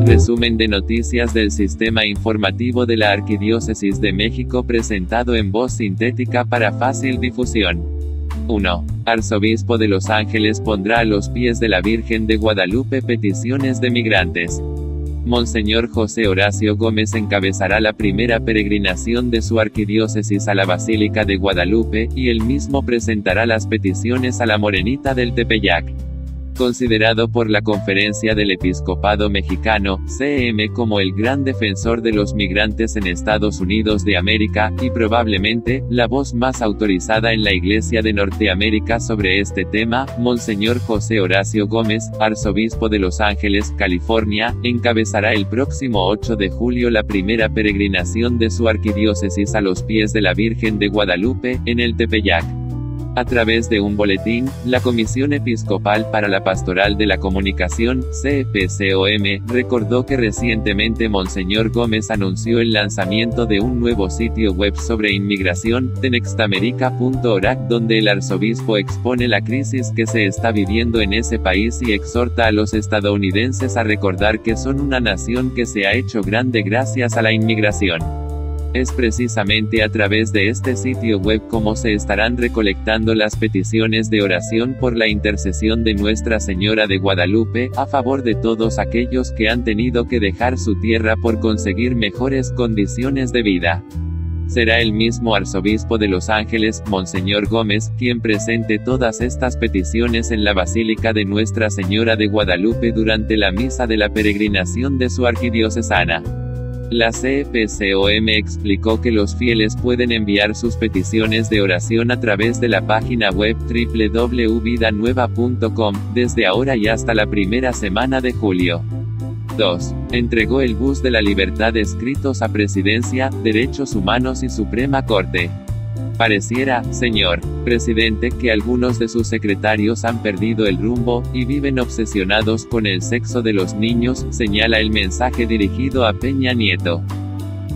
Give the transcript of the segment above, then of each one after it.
Resumen de noticias del Sistema Informativo de la Arquidiócesis de México presentado en voz sintética para fácil difusión. 1. Arzobispo de Los Ángeles pondrá a los pies de la Virgen de Guadalupe peticiones de migrantes. Monseñor José Horacio Gómez encabezará la primera peregrinación de su arquidiócesis a la Basílica de Guadalupe, y él mismo presentará las peticiones a la Morenita del Tepeyac. Considerado por la Conferencia del Episcopado Mexicano, CEM, como el gran defensor de los migrantes en Estados Unidos de América, y probablemente, la voz más autorizada en la Iglesia de Norteamérica sobre este tema, Monseñor José Horacio Gómez, arzobispo de Los Ángeles, California, encabezará el próximo 8 de julio la primera peregrinación de su arquidiócesis a los pies de la Virgen de Guadalupe, en el Tepeyac. A través de un boletín, la Comisión Episcopal para la Pastoral de la Comunicación, CEPCOM, recordó que recientemente Monseñor Gómez anunció el lanzamiento de un nuevo sitio web sobre inmigración, tenextamerica.org, donde el arzobispo expone la crisis que se está viviendo en ese país y exhorta a los estadounidenses a recordar que son una nación que se ha hecho grande gracias a la inmigración. Es precisamente a través de este sitio web como se estarán recolectando las peticiones de oración por la intercesión de Nuestra Señora de Guadalupe, a favor de todos aquellos que han tenido que dejar su tierra por conseguir mejores condiciones de vida. Será el mismo arzobispo de Los Ángeles, Monseñor Gómez, quien presente todas estas peticiones en la Basílica de Nuestra Señora de Guadalupe durante la misa de la peregrinación de su arquidiocesana. La CEPCOM explicó que los fieles pueden enviar sus peticiones de oración a través de la página web www.vidanueva.com, desde ahora y hasta la primera semana de julio. 2. Entregó el bus de la libertad escritos a Presidencia, Derechos Humanos y Suprema Corte. Pareciera, señor presidente, que algunos de sus secretarios han perdido el rumbo, y viven obsesionados con el sexo de los niños, señala el mensaje dirigido a Peña Nieto.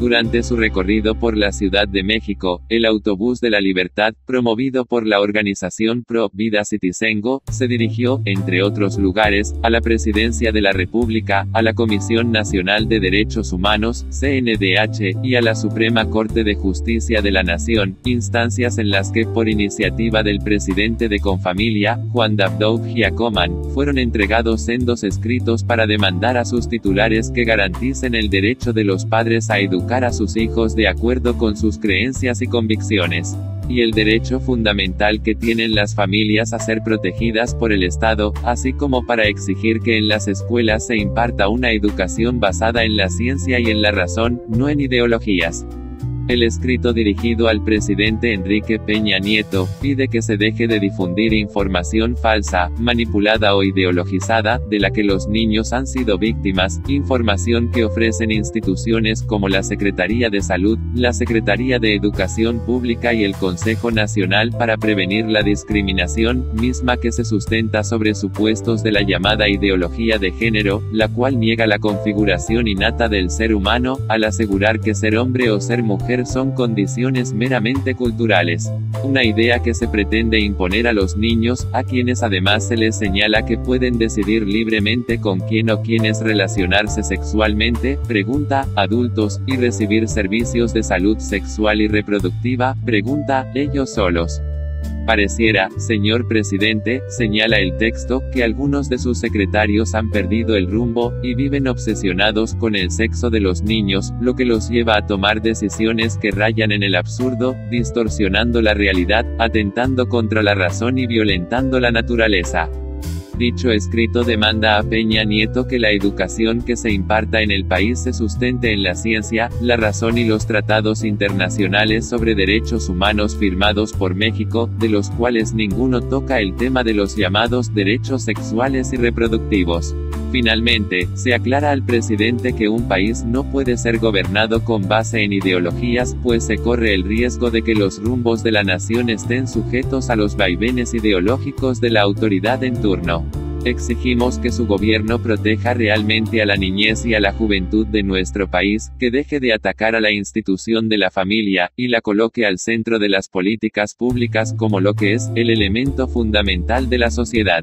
Durante su recorrido por la Ciudad de México, el autobús de la libertad, promovido por la organización Pro Vida Citizengo, se dirigió, entre otros lugares, a la Presidencia de la República, a la Comisión Nacional de Derechos Humanos, CNDH, y a la Suprema Corte de Justicia de la Nación, instancias en las que, por iniciativa del presidente de Confamilia, Juan Dabdou Giacoman, fueron entregados sendos escritos para demandar a sus titulares que garanticen el derecho de los padres a educar a sus hijos de acuerdo con sus creencias y convicciones, y el derecho fundamental que tienen las familias a ser protegidas por el Estado, así como para exigir que en las escuelas se imparta una educación basada en la ciencia y en la razón, no en ideologías. El escrito dirigido al presidente Enrique Peña Nieto, pide que se deje de difundir información falsa, manipulada o ideologizada, de la que los niños han sido víctimas, información que ofrecen instituciones como la Secretaría de Salud, la Secretaría de Educación Pública y el Consejo Nacional para Prevenir la Discriminación, misma que se sustenta sobre supuestos de la llamada ideología de género, la cual niega la configuración innata del ser humano, al asegurar que ser hombre o ser mujer son condiciones meramente culturales. Una idea que se pretende imponer a los niños, a quienes además se les señala que pueden decidir libremente con quién o quiénes relacionarse sexualmente, pregunta, adultos, y recibir servicios de salud sexual y reproductiva, pregunta, ellos solos. Pareciera, señor presidente, señala el texto, que algunos de sus secretarios han perdido el rumbo, y viven obsesionados con el sexo de los niños, lo que los lleva a tomar decisiones que rayan en el absurdo, distorsionando la realidad, atentando contra la razón y violentando la naturaleza. Dicho escrito demanda a Peña Nieto que la educación que se imparta en el país se sustente en la ciencia, la razón y los tratados internacionales sobre derechos humanos firmados por México, de los cuales ninguno toca el tema de los llamados derechos sexuales y reproductivos. Finalmente, se aclara al presidente que un país no puede ser gobernado con base en ideologías, pues se corre el riesgo de que los rumbos de la nación estén sujetos a los vaivenes ideológicos de la autoridad en turno. Exigimos que su gobierno proteja realmente a la niñez y a la juventud de nuestro país, que deje de atacar a la institución de la familia, y la coloque al centro de las políticas públicas como lo que es, el elemento fundamental de la sociedad.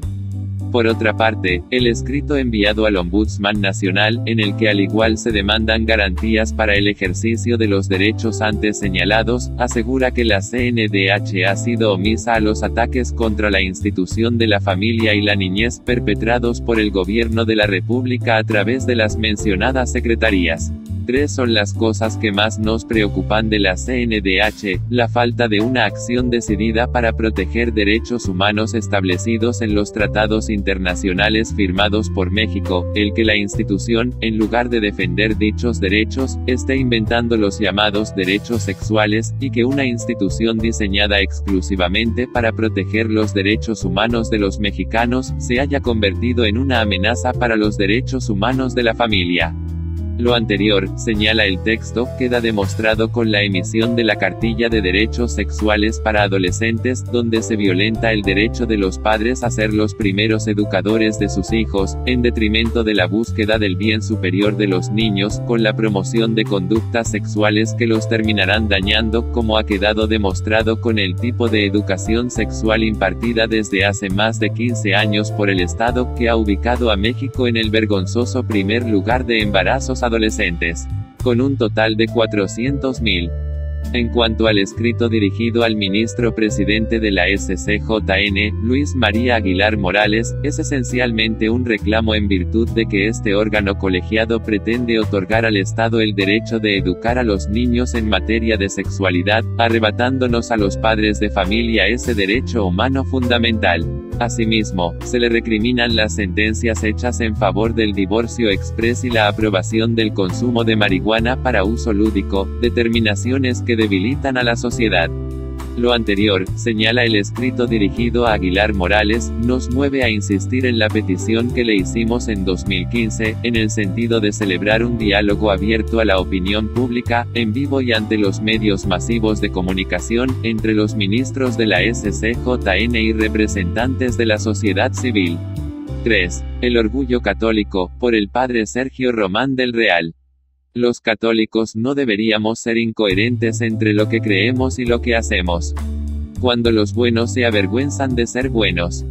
Por otra parte, el escrito enviado al Ombudsman Nacional, en el que al igual se demandan garantías para el ejercicio de los derechos antes señalados, asegura que la CNDH ha sido omisa a los ataques contra la institución de la familia y la niñez perpetrados por el gobierno de la República a través de las mencionadas secretarías. 3 son las cosas que más nos preocupan de la CNDH: la falta de una acción decidida para proteger derechos humanos establecidos en los tratados internacionales firmados por México, el que la institución, en lugar de defender dichos derechos, esté inventando los llamados derechos sexuales, y que una institución diseñada exclusivamente para proteger los derechos humanos de los mexicanos, se haya convertido en una amenaza para los derechos humanos de la familia. Lo anterior, señala el texto, queda demostrado con la emisión de la Cartilla de Derechos Sexuales para Adolescentes, donde se violenta el derecho de los padres a ser los primeros educadores de sus hijos, en detrimento de la búsqueda del bien superior de los niños, con la promoción de conductas sexuales que los terminarán dañando, como ha quedado demostrado con el tipo de educación sexual impartida desde hace más de 15 años por el Estado, que ha ubicado a México en el vergonzoso primer lugar de embarazos adolescentes, con un total de 400.000. En cuanto al escrito dirigido al ministro presidente de la SCJN, Luis María Aguilar Morales, es esencialmente un reclamo en virtud de que este órgano colegiado pretende otorgar al Estado el derecho de educar a los niños en materia de sexualidad, arrebatándonos a los padres de familia ese derecho humano fundamental. Asimismo, se le recriminan las sentencias hechas en favor del divorcio exprés y la aprobación del consumo de marihuana para uso lúdico, determinaciones que debilitan a la sociedad. Lo anterior, señala el escrito dirigido a Aguilar Morales, nos mueve a insistir en la petición que le hicimos en 2015, en el sentido de celebrar un diálogo abierto a la opinión pública, en vivo y ante los medios masivos de comunicación, entre los ministros de la SCJN y representantes de la sociedad civil. 3. El orgullo católico, por el padre Sergio Román del Real. Los católicos no deberíamos ser incoherentes entre lo que creemos y lo que hacemos. Cuando los buenos se avergüenzan de ser buenos.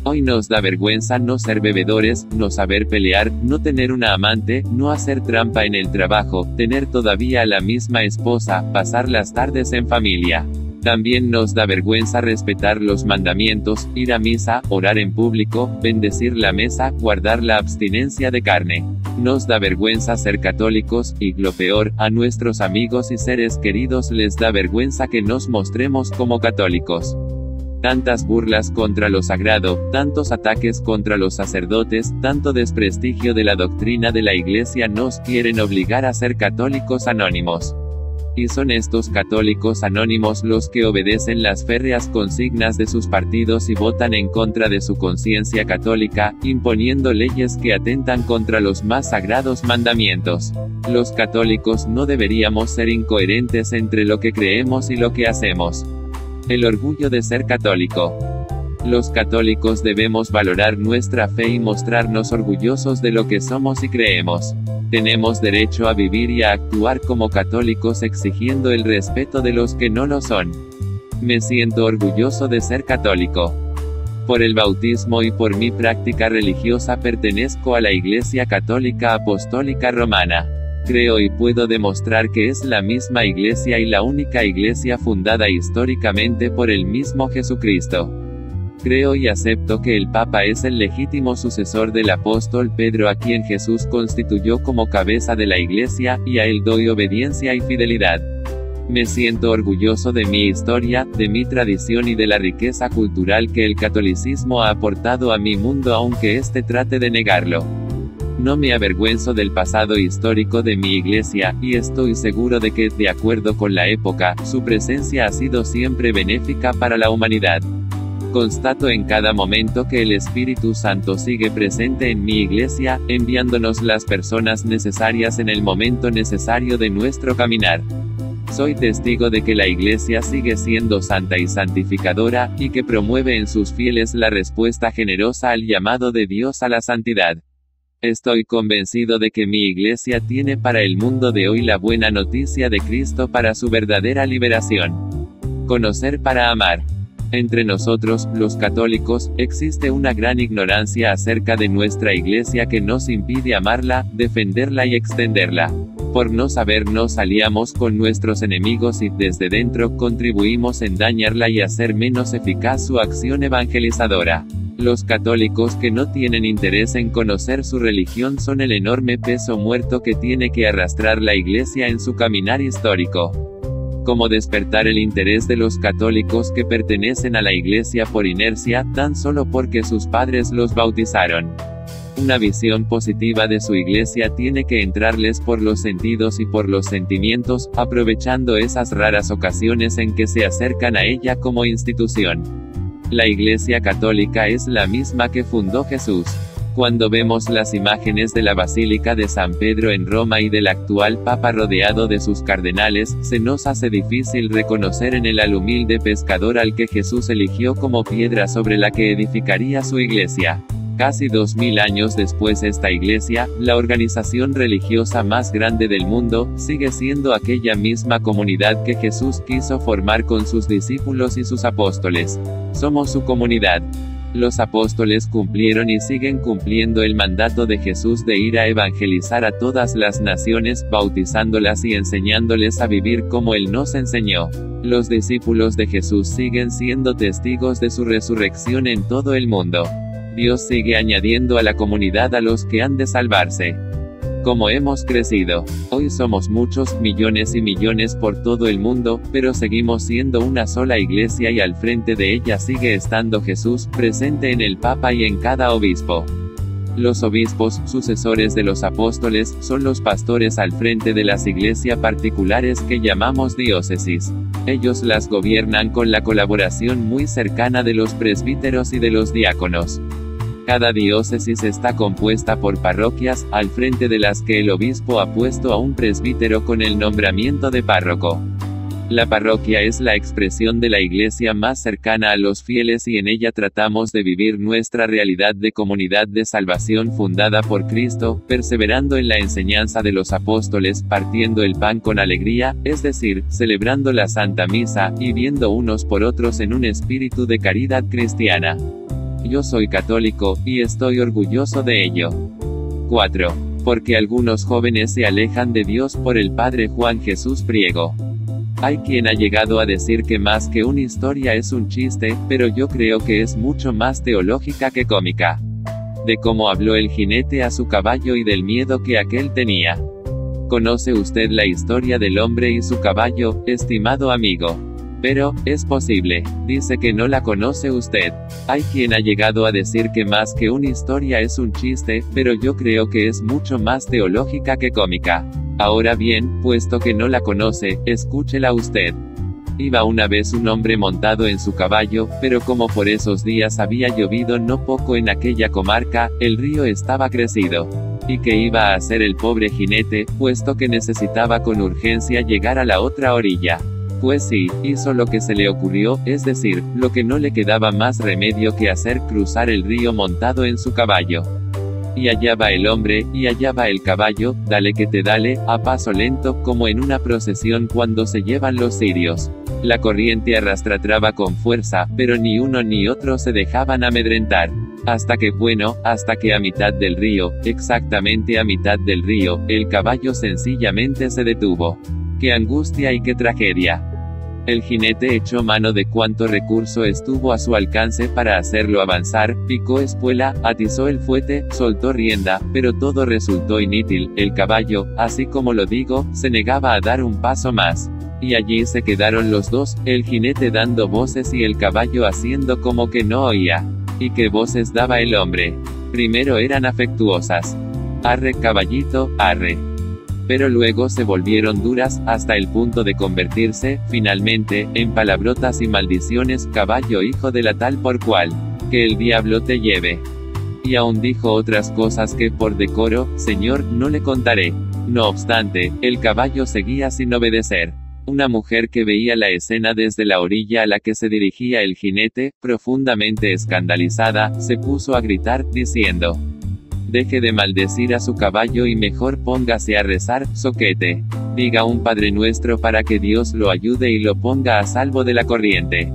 Hoy nos da vergüenza no ser bebedores, no saber pelear, no tener una amante, no hacer trampa en el trabajo, tener todavía la misma esposa, pasar las tardes en familia. También nos da vergüenza respetar los mandamientos, ir a misa, orar en público, bendecir la mesa, guardar la abstinencia de carne. Nos da vergüenza ser católicos, y, lo peor, a nuestros amigos y seres queridos les da vergüenza que nos mostremos como católicos. Tantas burlas contra lo sagrado, tantos ataques contra los sacerdotes, tanto desprestigio de la doctrina de la Iglesia nos quieren obligar a ser católicos anónimos. Y son estos católicos anónimos los que obedecen las férreas consignas de sus partidos y votan en contra de su conciencia católica, imponiendo leyes que atentan contra los más sagrados mandamientos. Los católicos no deberíamos ser incoherentes entre lo que creemos y lo que hacemos. El orgullo de ser católico. Los católicos debemos valorar nuestra fe y mostrarnos orgullosos de lo que somos y creemos. Tenemos derecho a vivir y a actuar como católicos exigiendo el respeto de los que no lo son. Me siento orgulloso de ser católico. Por el bautismo y por mi práctica religiosa pertenezco a la Iglesia Católica Apostólica Romana. Creo y puedo demostrar que es la misma Iglesia y la única Iglesia fundada históricamente por el mismo Jesucristo. Creo y acepto que el Papa es el legítimo sucesor del apóstol Pedro a quien Jesús constituyó como cabeza de la Iglesia, y a él doy obediencia y fidelidad. Me siento orgulloso de mi historia, de mi tradición y de la riqueza cultural que el catolicismo ha aportado a mi mundo aunque éste trate de negarlo. No me avergüenzo del pasado histórico de mi Iglesia, y estoy seguro de que, de acuerdo con la época, su presencia ha sido siempre benéfica para la humanidad. Constato en cada momento que el Espíritu Santo sigue presente en mi Iglesia, enviándonos las personas necesarias en el momento necesario de nuestro caminar. Soy testigo de que la Iglesia sigue siendo santa y santificadora, y que promueve en sus fieles la respuesta generosa al llamado de Dios a la santidad. Estoy convencido de que mi Iglesia tiene para el mundo de hoy la buena noticia de Cristo para su verdadera liberación. Conocer para amar. Entre nosotros, los católicos, existe una gran ignorancia acerca de nuestra Iglesia que nos impide amarla, defenderla y extenderla. Por no saber nos aliamos con nuestros enemigos y, desde dentro, contribuimos en dañarla y hacer menos eficaz su acción evangelizadora. Los católicos que no tienen interés en conocer su religión son el enorme peso muerto que tiene que arrastrar la Iglesia en su caminar histórico. Como despertar el interés de los católicos que pertenecen a la Iglesia por inercia, tan solo porque sus padres los bautizaron. Una visión positiva de su Iglesia tiene que entrarles por los sentidos y por los sentimientos, aprovechando esas raras ocasiones en que se acercan a ella como institución. La Iglesia católica es la misma que fundó Jesús. Cuando vemos las imágenes de la Basílica de San Pedro en Roma y del actual Papa rodeado de sus cardenales, se nos hace difícil reconocer en él al humilde pescador al que Jesús eligió como piedra sobre la que edificaría su Iglesia. Casi 2000 años después, esta Iglesia, la organización religiosa más grande del mundo, sigue siendo aquella misma comunidad que Jesús quiso formar con sus discípulos y sus apóstoles. Somos su comunidad. Los apóstoles cumplieron y siguen cumpliendo el mandato de Jesús de ir a evangelizar a todas las naciones, bautizándolas y enseñándoles a vivir como Él nos enseñó. Los discípulos de Jesús siguen siendo testigos de su resurrección en todo el mundo. Dios sigue añadiendo a la comunidad a los que han de salvarse. Como hemos crecido. Hoy somos muchos, millones y millones por todo el mundo, pero seguimos siendo una sola Iglesia y al frente de ella sigue estando Jesús, presente en el Papa y en cada obispo. Los obispos, sucesores de los apóstoles, son los pastores al frente de las iglesias particulares que llamamos diócesis. Ellos las gobiernan con la colaboración muy cercana de los presbíteros y de los diáconos. Cada diócesis está compuesta por parroquias, al frente de las que el obispo ha puesto a un presbítero con el nombramiento de párroco. La parroquia es la expresión de la Iglesia más cercana a los fieles y en ella tratamos de vivir nuestra realidad de comunidad de salvación fundada por Cristo, perseverando en la enseñanza de los apóstoles, partiendo el pan con alegría, es decir, celebrando la Santa Misa, y viendo unos por otros en un espíritu de caridad cristiana. Yo soy católico, y estoy orgulloso de ello. 4. Porque algunos jóvenes se alejan de Dios por el Padre Juan Jesús Priego. Hay quien ha llegado a decir que más que una historia es un chiste, pero yo creo que es mucho más teológica que cómica. De cómo habló el jinete a su caballo y del miedo que aquel tenía. ¿Conoce usted la historia del hombre y su caballo, estimado amigo? Pero, es posible, dice que no la conoce usted. Hay quien ha llegado a decir que más que una historia es un chiste, pero yo creo que es mucho más teológica que cómica. Ahora bien, puesto que no la conoce, escúchela usted. Iba una vez un hombre montado en su caballo, pero como por esos días había llovido no poco en aquella comarca, el río estaba crecido. ¿Y qué iba a hacer el pobre jinete, puesto que necesitaba con urgencia llegar a la otra orilla? Pues sí, hizo lo que se le ocurrió, es decir, lo que no le quedaba más remedio que hacer, cruzar el río montado en su caballo. Y allá va el hombre, y allá va el caballo, dale que te dale, a paso lento, como en una procesión cuando se llevan los cirios. La corriente arrastraba con fuerza, pero ni uno ni otro se dejaban amedrentar. Hasta que a mitad del río, exactamente a mitad del río, el caballo sencillamente se detuvo. ¡Qué angustia y qué tragedia! El jinete echó mano de cuanto recurso estuvo a su alcance para hacerlo avanzar, picó espuela, atizó el fuete, soltó rienda, pero todo resultó inútil. El caballo, así como lo digo, se negaba a dar un paso más. Y allí se quedaron los dos, el jinete dando voces y el caballo haciendo como que no oía. ¿Y qué voces daba el hombre? Primero eran afectuosas. Arre caballito, arre. Pero luego se volvieron duras, hasta el punto de convertirse, finalmente, en palabrotas y maldiciones, caballo hijo de la tal por cual. Que el diablo te lleve. Y aún dijo otras cosas que, por decoro, señor, no le contaré. No obstante, el caballo seguía sin obedecer. Una mujer que veía la escena desde la orilla a la que se dirigía el jinete, profundamente escandalizada, se puso a gritar, diciendo: deje de maldecir a su caballo y mejor póngase a rezar, zoquete. Diga un Padre Nuestro para que Dios lo ayude y lo ponga a salvo de la corriente.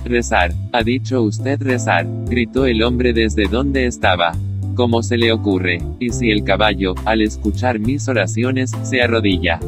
Rezar. ¿Ha dicho usted rezar?, gritó el hombre desde donde estaba. ¿Cómo se le ocurre? ¿Y si el caballo, al escuchar mis oraciones, se arrodilla?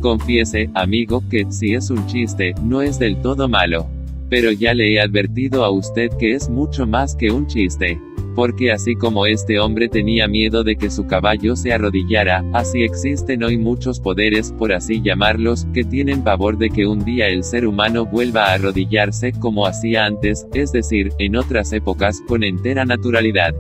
Confiese, amigo, que, si es un chiste, no es del todo malo. Pero ya le he advertido a usted que es mucho más que un chiste. Porque así como este hombre tenía miedo de que su caballo se arrodillara, así existen hoy muchos poderes, por así llamarlos, que tienen pavor de que un día el ser humano vuelva a arrodillarse como hacía antes, es decir, en otras épocas, con entera naturalidad.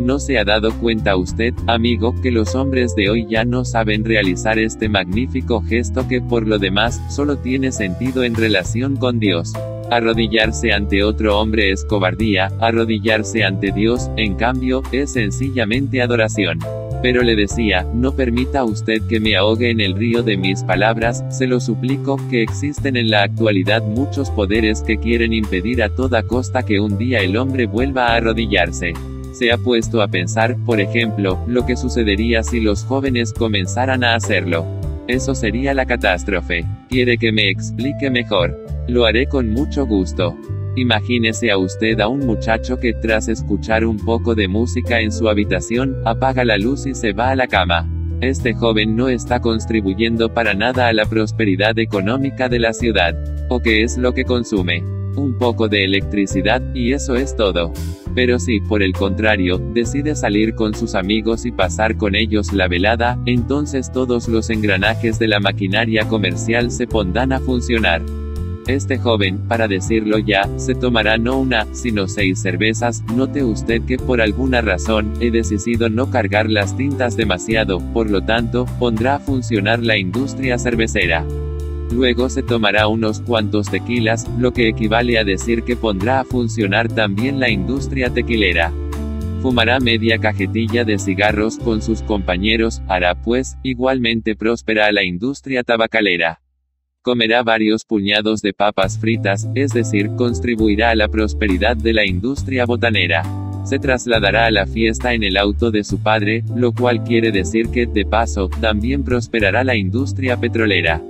¿No se ha dado cuenta usted, amigo, que los hombres de hoy ya no saben realizar este magnífico gesto que, por lo demás, solo tiene sentido en relación con Dios? Arrodillarse ante otro hombre es cobardía, arrodillarse ante Dios, en cambio, es sencillamente adoración. Pero le decía, no permita usted que me ahogue en el río de mis palabras, se lo suplico, que existen en la actualidad muchos poderes que quieren impedir a toda costa que un día el hombre vuelva a arrodillarse. Se ha puesto a pensar, por ejemplo, lo que sucedería si los jóvenes comenzaran a hacerlo. Eso sería la catástrofe. ¿Quiere que me explique mejor? Lo haré con mucho gusto. Imagínese a usted a un muchacho que, tras escuchar un poco de música en su habitación, apaga la luz y se va a la cama. Este joven no está contribuyendo para nada a la prosperidad económica de la ciudad. ¿O qué es lo que consume? Un poco de electricidad, y eso es todo. Pero si, por el contrario, decide salir con sus amigos y pasar con ellos la velada, entonces todos los engranajes de la maquinaria comercial se pondrán a funcionar. Este joven, para decirlo ya, se tomará no una, sino 6 cervezas. Note usted que por alguna razón, he decidido no cargar las tintas demasiado, por lo tanto, pondrá a funcionar la industria cervecera. Luego se tomará unos cuantos tequilas, lo que equivale a decir que pondrá a funcionar también la industria tequilera. Fumará media cajetilla de cigarros con sus compañeros, hará pues, igualmente próspera a la industria tabacalera. Comerá varios puñados de papas fritas, es decir, contribuirá a la prosperidad de la industria botanera. Se trasladará a la fiesta en el auto de su padre, lo cual quiere decir que, de paso, también prosperará la industria petrolera.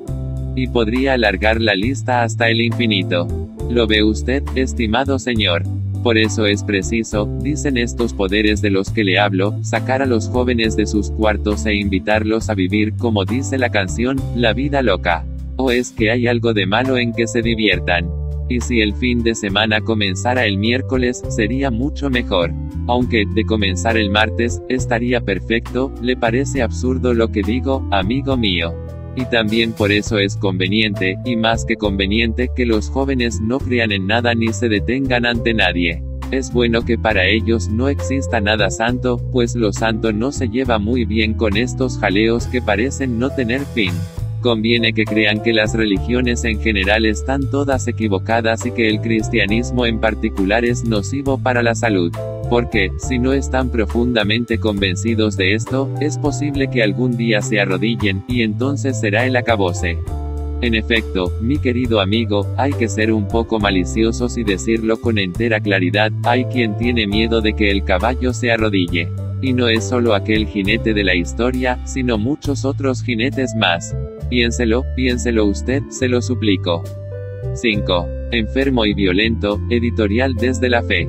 Y podría alargar la lista hasta el infinito. ¿Lo ve usted, estimado señor? Por eso es preciso, dicen estos poderes de los que le hablo, sacar a los jóvenes de sus cuartos e invitarlos a vivir, como dice la canción, la vida loca. ¿O es que hay algo de malo en que se diviertan? Y si el fin de semana comenzara el miércoles, sería mucho mejor. Aunque, de comenzar el martes, estaría perfecto. ¿Le parece absurdo lo que digo, amigo mío? Y también por eso es conveniente, y más que conveniente, que los jóvenes no crean en nada ni se detengan ante nadie. Es bueno que para ellos no exista nada santo, pues lo santo no se lleva muy bien con estos jaleos que parecen no tener fin. Conviene que crean que las religiones en general están todas equivocadas y que el cristianismo en particular es nocivo para la salud. Porque, si no están profundamente convencidos de esto, es posible que algún día se arrodillen, y entonces será el acabose. En efecto, mi querido amigo, hay que ser un poco maliciosos y decirlo con entera claridad, hay quien tiene miedo de que el caballo se arrodille. Y no es solo aquel jinete de la historia, sino muchos otros jinetes más. Piénselo usted, se lo suplico. 5. Enfermo y violento, editorial Desde la Fe.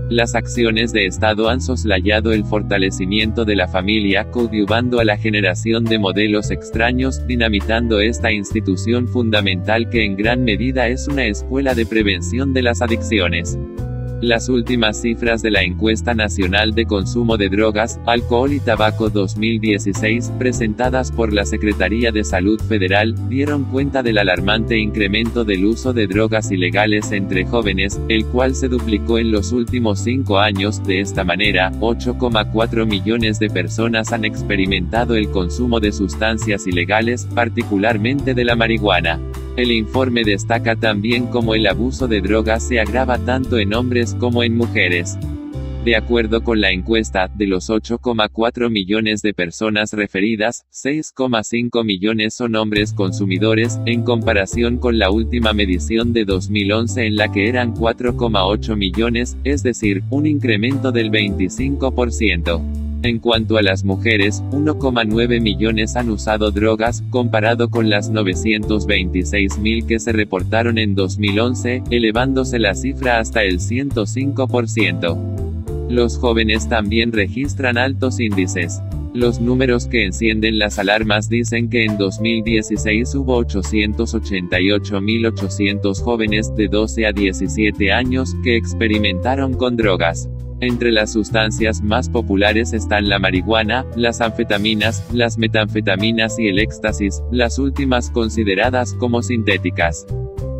Las acciones de Estado han soslayado el fortalecimiento de la familia, coadyuvando a la generación de modelos extraños, dinamitando esta institución fundamental que en gran medida es una escuela de prevención de las adicciones. Las últimas cifras de la Encuesta Nacional de Consumo de Drogas, Alcohol y Tabaco 2016, presentadas por la Secretaría de Salud Federal, dieron cuenta del alarmante incremento del uso de drogas ilegales entre jóvenes, el cual se duplicó en los últimos 5 años. De esta manera, 8,4 millones de personas han experimentado el consumo de sustancias ilegales, particularmente de la marihuana. El informe destaca también cómo el abuso de drogas se agrava tanto en hombres como en mujeres. De acuerdo con la encuesta, de los 8,4 millones de personas referidas, 6,5 millones son hombres consumidores, en comparación con la última medición de 2011 en la que eran 4,8 millones, es decir, un incremento del 25%. En cuanto a las mujeres, 1,9 millones han usado drogas, comparado con las 926.000 que se reportaron en 2011, elevándose la cifra hasta el 105%. Los jóvenes también registran altos índices. Los números que encienden las alarmas dicen que en 2016 hubo 888.800 jóvenes de 12 a 17 años que experimentaron con drogas. Entre las sustancias más populares están la marihuana, las anfetaminas, las metanfetaminas y el éxtasis, las últimas consideradas como sintéticas.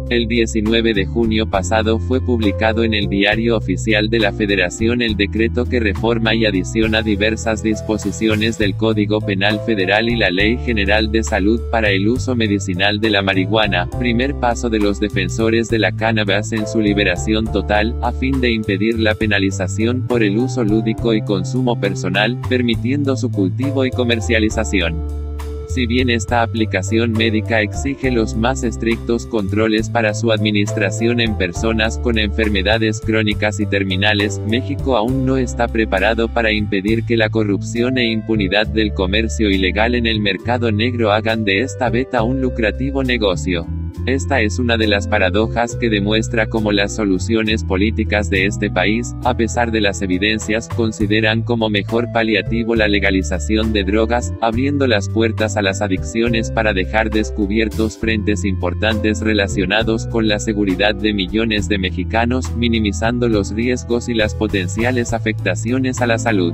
El 19 de junio pasado fue publicado en el Diario Oficial de la Federación el decreto que reforma y adiciona diversas disposiciones del Código Penal Federal y la Ley General de Salud para el uso medicinal de la marihuana, primer paso de los defensores de la cannabis en su liberación total, a fin de impedir la penalización por el uso lúdico y consumo personal, permitiendo su cultivo y comercialización. Si bien esta aplicación médica exige los más estrictos controles para su administración en personas con enfermedades crónicas y terminales, México aún no está preparado para impedir que la corrupción e impunidad del comercio ilegal en el mercado negro hagan de esta beta un lucrativo negocio. Esta es una de las paradojas que demuestra cómo las soluciones políticas de este país, a pesar de las evidencias, consideran como mejor paliativo la legalización de drogas, abriendo las puertas a las adicciones para dejar descubiertos frentes importantes relacionados con la seguridad de millones de mexicanos, minimizando los riesgos y las potenciales afectaciones a la salud.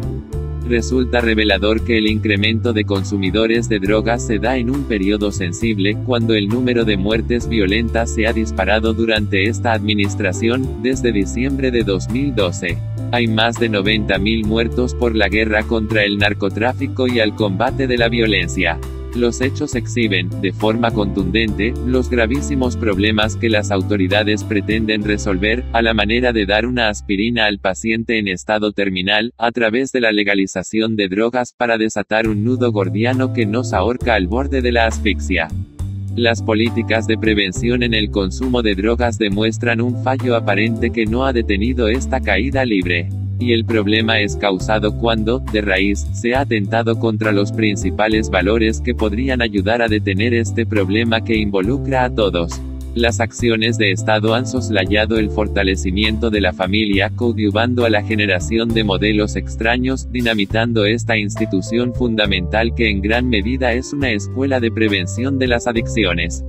Resulta revelador que el incremento de consumidores de drogas se da en un periodo sensible, cuando el número de muertes violentas se ha disparado durante esta administración, desde diciembre de 2012. Hay más de 90.000 muertos por la guerra contra el narcotráfico y al combate de la violencia. Los hechos exhiben, de forma contundente, los gravísimos problemas que las autoridades pretenden resolver, a la manera de dar una aspirina al paciente en estado terminal, a través de la legalización de drogas para desatar un nudo gordiano que nos ahorca al borde de la asfixia. Las políticas de prevención en el consumo de drogas demuestran un fallo aparente que no ha detenido esta caída libre. Y el problema es causado cuando, de raíz, se ha atentado contra los principales valores que podrían ayudar a detener este problema que involucra a todos. Las acciones de Estado han soslayado el fortalecimiento de la familia, coadyuvando a la generación de modelos extraños, dinamitando esta institución fundamental que en gran medida es una escuela de prevención de las adicciones.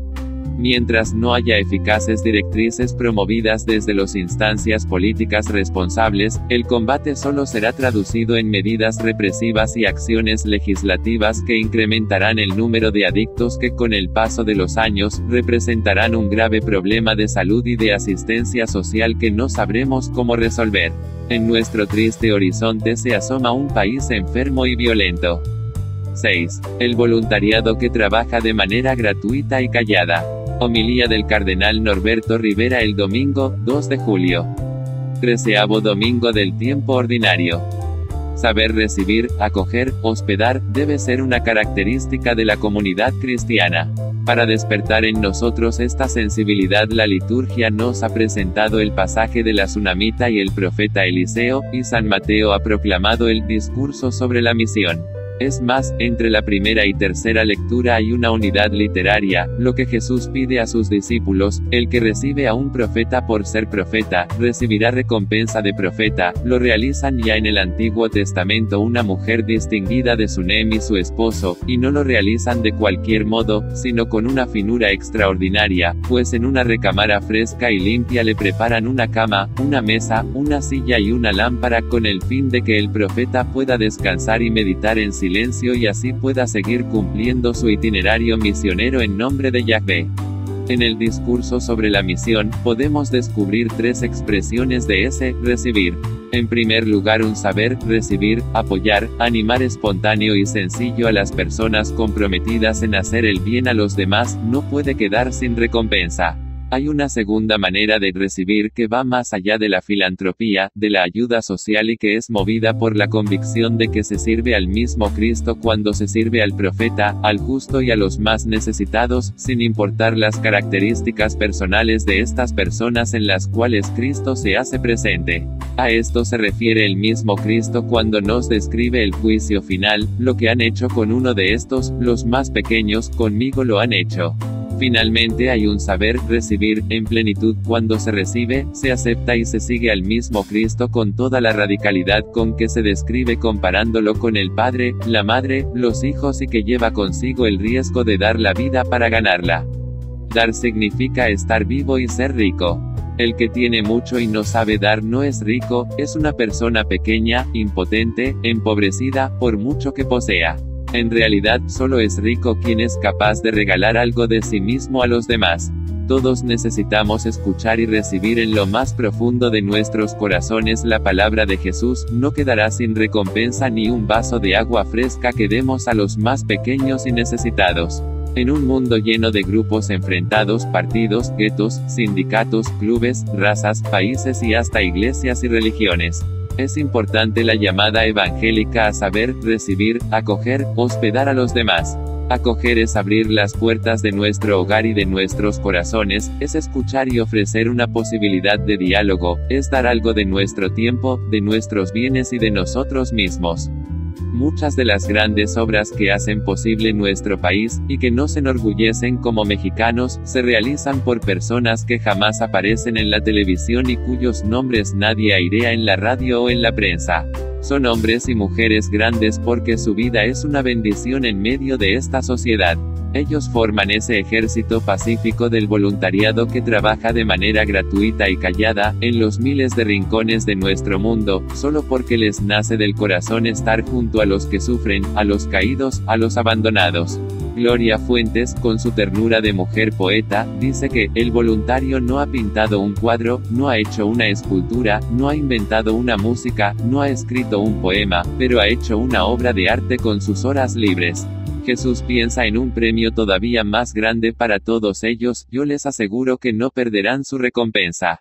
Mientras no haya eficaces directrices promovidas desde las instancias políticas responsables, el combate solo será traducido en medidas represivas y acciones legislativas que incrementarán el número de adictos que con el paso de los años, representarán un grave problema de salud y de asistencia social que no sabremos cómo resolver. En nuestro triste horizonte se asoma un país enfermo y violento. 6. El voluntariado que trabaja de manera gratuita y callada. Homilía del Cardenal Norberto Rivera el domingo, 2 de julio. 13º domingo del tiempo ordinario. Saber recibir, acoger, hospedar, debe ser una característica de la comunidad cristiana. Para despertar en nosotros esta sensibilidad, la liturgia nos ha presentado el pasaje de la Tsunamita y el profeta Eliseo, y San Mateo ha proclamado el discurso sobre la misión. Es más, entre la primera y tercera lectura hay una unidad literaria, lo que Jesús pide a sus discípulos: el que recibe a un profeta por ser profeta, recibirá recompensa de profeta. Lo realizan ya en el Antiguo Testamento una mujer distinguida de Sunem y su esposo, y no lo realizan de cualquier modo, sino con una finura extraordinaria, pues en una recámara fresca y limpia le preparan una cama, una mesa, una silla y una lámpara con el fin de que el profeta pueda descansar y meditar en silencio y así pueda seguir cumpliendo su itinerario misionero en nombre de Yahvé. En el discurso sobre la misión, podemos descubrir tres expresiones de ese recibir. En primer lugar, un saber recibir, apoyar, animar espontáneo y sencillo a las personas comprometidas en hacer el bien a los demás, no puede quedar sin recompensa. Hay una segunda manera de recibir que va más allá de la filantropía, de la ayuda social y que es movida por la convicción de que se sirve al mismo Cristo cuando se sirve al profeta, al justo y a los más necesitados, sin importar las características personales de estas personas en las cuales Cristo se hace presente. A esto se refiere el mismo Cristo cuando nos describe el juicio final: lo que han hecho con uno de estos, los más pequeños, conmigo lo han hecho. Finalmente hay un saber recibir en plenitud cuando se recibe, se acepta y se sigue al mismo Cristo con toda la radicalidad con que se describe comparándolo con el Padre, la Madre, los hijos y que lleva consigo el riesgo de dar la vida para ganarla. Dar significa estar vivo y ser rico. El que tiene mucho y no sabe dar no es rico, es una persona pequeña, impotente, empobrecida, por mucho que posea. En realidad, solo es rico quien es capaz de regalar algo de sí mismo a los demás. Todos necesitamos escuchar y recibir en lo más profundo de nuestros corazones la palabra de Jesús: no quedará sin recompensa ni un vaso de agua fresca que demos a los más pequeños y necesitados. En un mundo lleno de grupos enfrentados, partidos, guetos, sindicatos, clubes, razas, países y hasta iglesias y religiones, es importante la llamada evangélica a saber, recibir, acoger, hospedar a los demás. Acoger es abrir las puertas de nuestro hogar y de nuestros corazones, es escuchar y ofrecer una posibilidad de diálogo, es dar algo de nuestro tiempo, de nuestros bienes y de nosotros mismos. Muchas de las grandes obras que hacen posible nuestro país, y que nos enorgullecen como mexicanos, se realizan por personas que jamás aparecen en la televisión y cuyos nombres nadie airea en la radio o en la prensa. Son hombres y mujeres grandes porque su vida es una bendición en medio de esta sociedad. Ellos forman ese ejército pacífico del voluntariado que trabaja de manera gratuita y callada, en los miles de rincones de nuestro mundo, solo porque les nace del corazón estar junto a los que sufren, a los caídos, a los abandonados. Gloria Fuentes, con su ternura de mujer poeta, dice que el voluntario no ha pintado un cuadro, no ha hecho una escultura, no ha inventado una música, no ha escrito un poema, pero ha hecho una obra de arte con sus horas libres. Jesús piensa en un premio todavía más grande para todos ellos: yo les aseguro que no perderán su recompensa.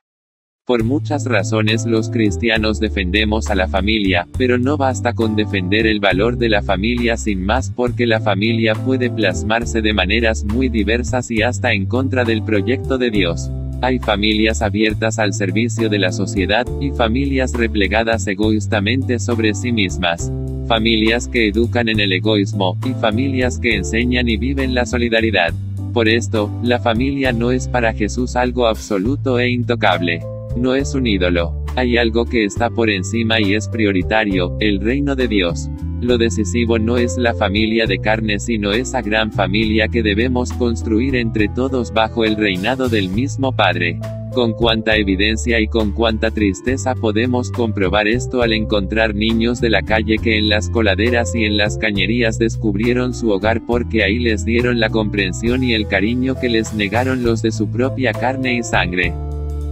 Por muchas razones los cristianos defendemos a la familia, pero no basta con defender el valor de la familia sin más, porque la familia puede plasmarse de maneras muy diversas y hasta en contra del proyecto de Dios. Hay familias abiertas al servicio de la sociedad, y familias replegadas egoístamente sobre sí mismas. Familias que educan en el egoísmo, y familias que enseñan y viven la solidaridad. Por esto, la familia no es para Jesús algo absoluto e intocable. No es un ídolo. Hay algo que está por encima y es prioritario: el reino de Dios. Lo decisivo no es la familia de carne, sino esa gran familia que debemos construir entre todos bajo el reinado del mismo Padre. Con cuánta evidencia y con cuánta tristeza podemos comprobar esto al encontrar niños de la calle que en las coladeras y en las cañerías descubrieron su hogar porque ahí les dieron la comprensión y el cariño que les negaron los de su propia carne y sangre.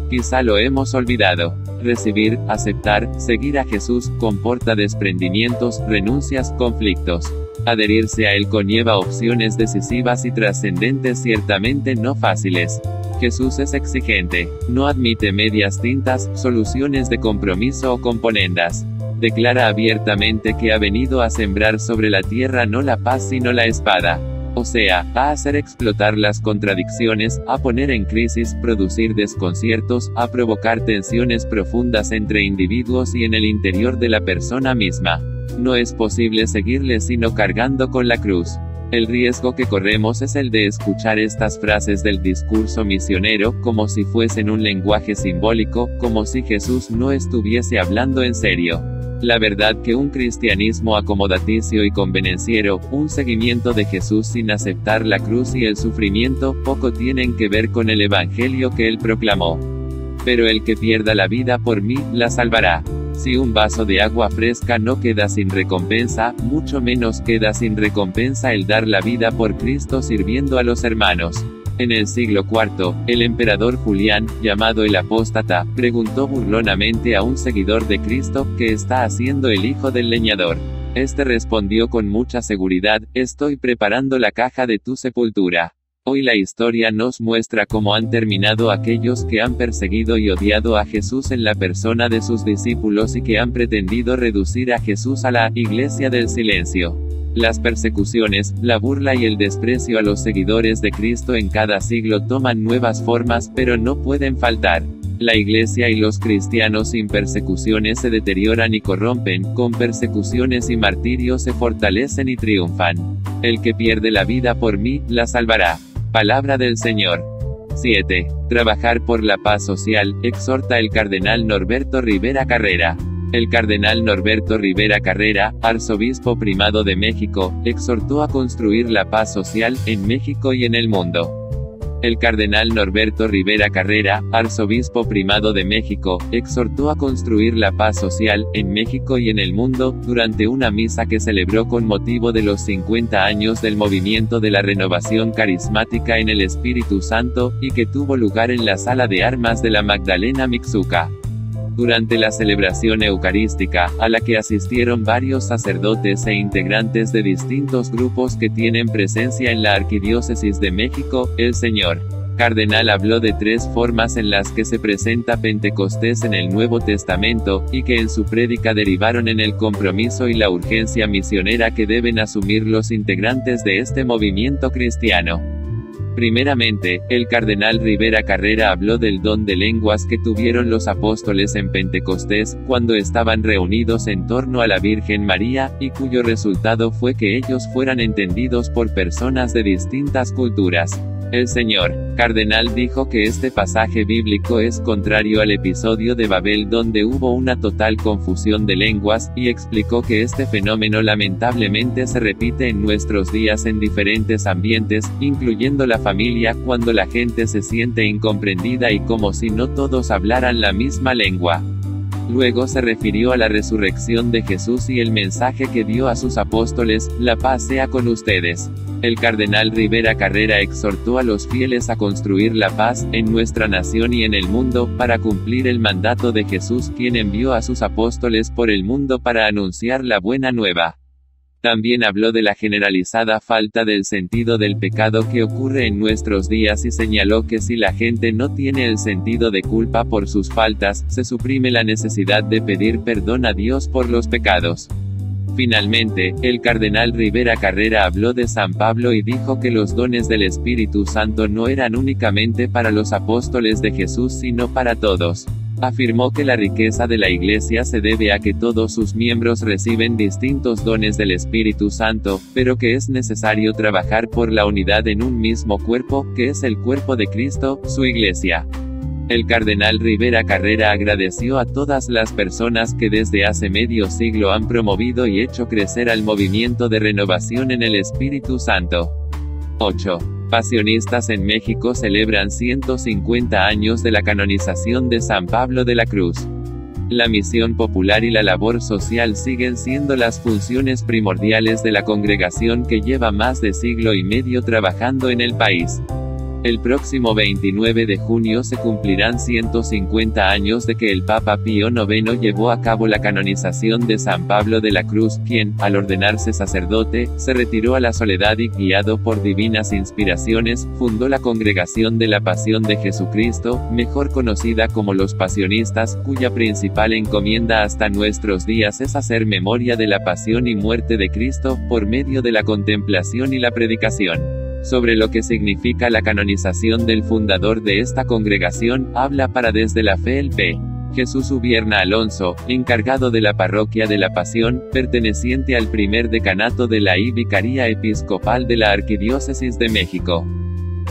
Quizá lo hemos olvidado. Recibir, aceptar, seguir a Jesús, comporta desprendimientos, renuncias, conflictos. Adherirse a Él conlleva opciones decisivas y trascendentes, ciertamente no fáciles. Jesús es exigente. No admite medias tintas, soluciones de compromiso o componendas. Declara abiertamente que ha venido a sembrar sobre la tierra no la paz sino la espada. O sea, a hacer explotar las contradicciones, a poner en crisis, producir desconciertos, a provocar tensiones profundas entre individuos y en el interior de la persona misma. No es posible seguirle sino cargando con la cruz. El riesgo que corremos es el de escuchar estas frases del discurso misionero, como si fuesen un lenguaje simbólico, como si Jesús no estuviese hablando en serio. La verdad que un cristianismo acomodaticio y convenenciero, un seguimiento de Jesús sin aceptar la cruz y el sufrimiento, poco tienen que ver con el evangelio que él proclamó. Pero el que pierda la vida por mí, la salvará. Si un vaso de agua fresca no queda sin recompensa, mucho menos queda sin recompensa el dar la vida por Cristo sirviendo a los hermanos. En el siglo IV, el emperador Julián, llamado el Apóstata, preguntó burlonamente a un seguidor de Cristo: ¿qué está haciendo el hijo del leñador? Este respondió con mucha seguridad: estoy preparando la caja de tu sepultura. Hoy la historia nos muestra cómo han terminado aquellos que han perseguido y odiado a Jesús en la persona de sus discípulos y que han pretendido reducir a Jesús a la Iglesia del silencio. Las persecuciones, la burla y el desprecio a los seguidores de Cristo en cada siglo toman nuevas formas, pero no pueden faltar. La Iglesia y los cristianos sin persecuciones se deterioran y corrompen, con persecuciones y martirios se fortalecen y triunfan. El que pierde la vida por mí, la salvará. Palabra del Señor. 7. Trabajar por la paz social, exhorta el cardenal Norberto Rivera Carrera. El cardenal Norberto Rivera Carrera, arzobispo primado de México, exhortó a construir la paz social, en México y en el mundo. El cardenal Norberto Rivera Carrera, arzobispo primado de México, exhortó a construir la paz social, en México y en el mundo, durante una misa que celebró con motivo de los 50 años del movimiento de la renovación carismática en el Espíritu Santo, y que tuvo lugar en la sala de armas de la Magdalena Mixhuca. Durante la celebración eucarística, a la que asistieron varios sacerdotes e integrantes de distintos grupos que tienen presencia en la Arquidiócesis de México, el señor cardenal habló de 3 formas en las que se presenta Pentecostés en el Nuevo Testamento, y que en su prédica derivaron en el compromiso y la urgencia misionera que deben asumir los integrantes de este movimiento cristiano. Primeramente, el cardenal Rivera Carrera habló del don de lenguas que tuvieron los apóstoles en Pentecostés, cuando estaban reunidos en torno a la Virgen María, y cuyo resultado fue que ellos fueran entendidos por personas de distintas culturas. El señor cardenal dijo que este pasaje bíblico es contrario al episodio de Babel donde hubo una total confusión de lenguas, y explicó que este fenómeno lamentablemente se repite en nuestros días en diferentes ambientes, incluyendo la familia, cuando la gente se siente incomprendida y como si no todos hablaran la misma lengua. Luego se refirió a la resurrección de Jesús y el mensaje que dio a sus apóstoles: la paz sea con ustedes. El cardenal Rivera Carrera exhortó a los fieles a construir la paz, en nuestra nación y en el mundo, para cumplir el mandato de Jesús, quien envió a sus apóstoles por el mundo para anunciar la buena nueva. También habló de la generalizada falta del sentido del pecado que ocurre en nuestros días y señaló que si la gente no tiene el sentido de culpa por sus faltas, se suprime la necesidad de pedir perdón a Dios por los pecados. Finalmente, el cardenal Rivera Carrera habló de San Pablo y dijo que los dones del Espíritu Santo no eran únicamente para los apóstoles de Jesús sino para todos. Afirmó que la riqueza de la Iglesia se debe a que todos sus miembros reciben distintos dones del Espíritu Santo, pero que es necesario trabajar por la unidad en un mismo cuerpo, que es el cuerpo de Cristo, su Iglesia. El cardenal Rivera Carrera agradeció a todas las personas que desde hace medio siglo han promovido y hecho crecer al movimiento de renovación en el Espíritu Santo. 8. Pasionistas en México celebran 150 años de la canonización de San Pablo de la Cruz. La misión popular y la labor social siguen siendo las funciones primordiales de la congregación que lleva más de siglo y medio trabajando en el país. El próximo 29 de junio se cumplirán 150 años de que el Papa Pío IX llevó a cabo la canonización de San Pablo de la Cruz, quien, al ordenarse sacerdote, se retiró a la soledad y, guiado por divinas inspiraciones, fundó la Congregación de la Pasión de Jesucristo, mejor conocida como los Pasionistas, cuya principal encomienda hasta nuestros días es hacer memoria de la pasión y muerte de Cristo, por medio de la contemplación y la predicación. Sobre lo que significa la canonización del fundador de esta congregación, habla para Desde la Fe el P. Jesús Ubierna Alonso, encargado de la parroquia de la Pasión, perteneciente al primer decanato de la Vicaría Episcopal de la Arquidiócesis de México.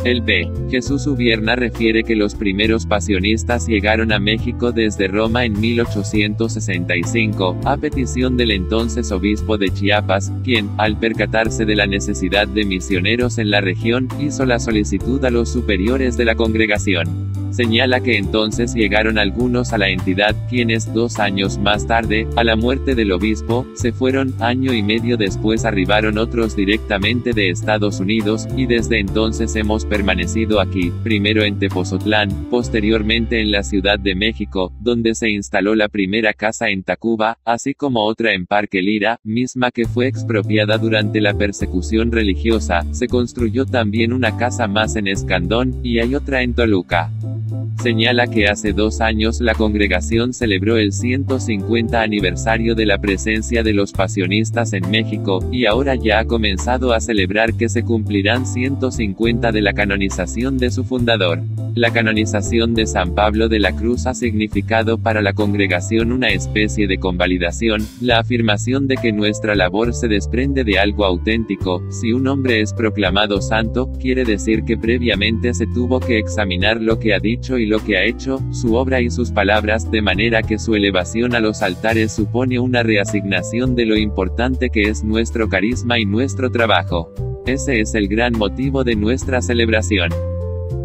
El P. Jesús Ubierna refiere que los primeros pasionistas llegaron a México desde Roma en 1865, a petición del entonces obispo de Chiapas, quien, al percatarse de la necesidad de misioneros en la región, hizo la solicitud a los superiores de la congregación. Señala que entonces llegaron algunos a la entidad, quienes, 2 años más tarde, a la muerte del obispo, se fueron. Año y medio después arribaron otros directamente de Estados Unidos, y desde entonces hemos permanecido aquí, primero en Tepozotlán, posteriormente en la Ciudad de México, donde se instaló la primera casa en Tacuba, así como otra en Parque Lira, misma que fue expropiada durante la persecución religiosa. Se construyó también una casa más en Escandón, y hay otra en Toluca. Señala que hace 2 años la congregación celebró el 150 aniversario de la presencia de los pasionistas en México, y ahora ya ha comenzado a celebrar que se cumplirán 150 de la canonización de su fundador. La canonización de San Pablo de la Cruz ha significado para la congregación una especie de convalidación, la afirmación de que nuestra labor se desprende de algo auténtico. Si un hombre es proclamado santo, quiere decir que previamente se tuvo que examinar lo que ha dicho y lo que ha hecho, su obra y sus palabras, de manera que su elevación a los altares supone una reasignación de lo importante que es nuestro carisma y nuestro trabajo. Ese es el gran motivo de nuestra celebración.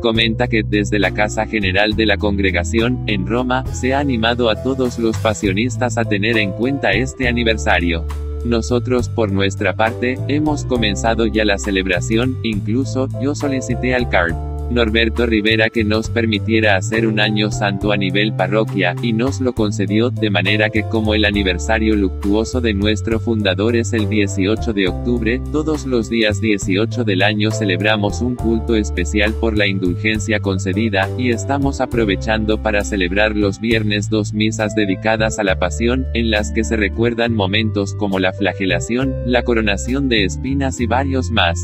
Comenta que, desde la Casa General de la Congregación, en Roma, se ha animado a todos los pasionistas a tener en cuenta este aniversario. Nosotros, por nuestra parte, hemos comenzado ya la celebración, incluso, yo solicité al Card. Norberto Rivera que nos permitiera hacer un año santo a nivel parroquia, y nos lo concedió, de manera que como el aniversario luctuoso de nuestro fundador es el 18 de octubre, todos los días 18 del año celebramos un culto especial por la indulgencia concedida, y estamos aprovechando para celebrar los viernes 2 misas dedicadas a la pasión, en las que se recuerdan momentos como la flagelación, la coronación de espinas y varios más.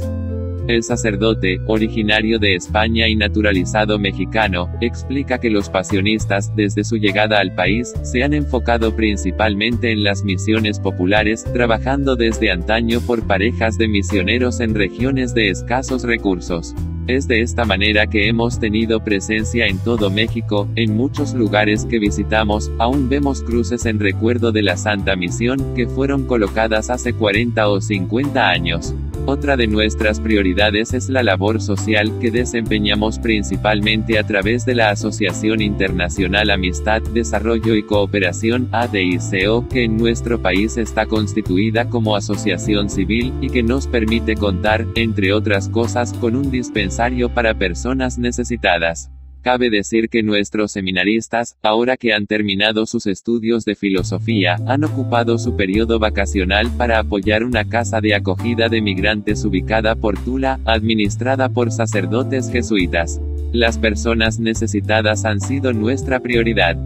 El sacerdote, originario de España y naturalizado mexicano, explica que los pasionistas, desde su llegada al país, se han enfocado principalmente en las misiones populares, trabajando desde antaño por parejas de misioneros en regiones de escasos recursos. Es de esta manera que hemos tenido presencia en todo México. En muchos lugares que visitamos, aún vemos cruces en recuerdo de la Santa Misión, que fueron colocadas hace 40 o 50 años. Otra de nuestras prioridades es la labor social, que desempeñamos principalmente a través de la Asociación Internacional Amistad, Desarrollo y Cooperación, ADICO, que en nuestro país está constituida como asociación civil, y que nos permite contar, entre otras cosas, con un dispensario para personas necesitadas. Cabe decir que nuestros seminaristas, ahora que han terminado sus estudios de filosofía, han ocupado su periodo vacacional para apoyar una casa de acogida de migrantes ubicada por Tula, administrada por sacerdotes jesuitas. Las personas necesitadas han sido nuestra prioridad.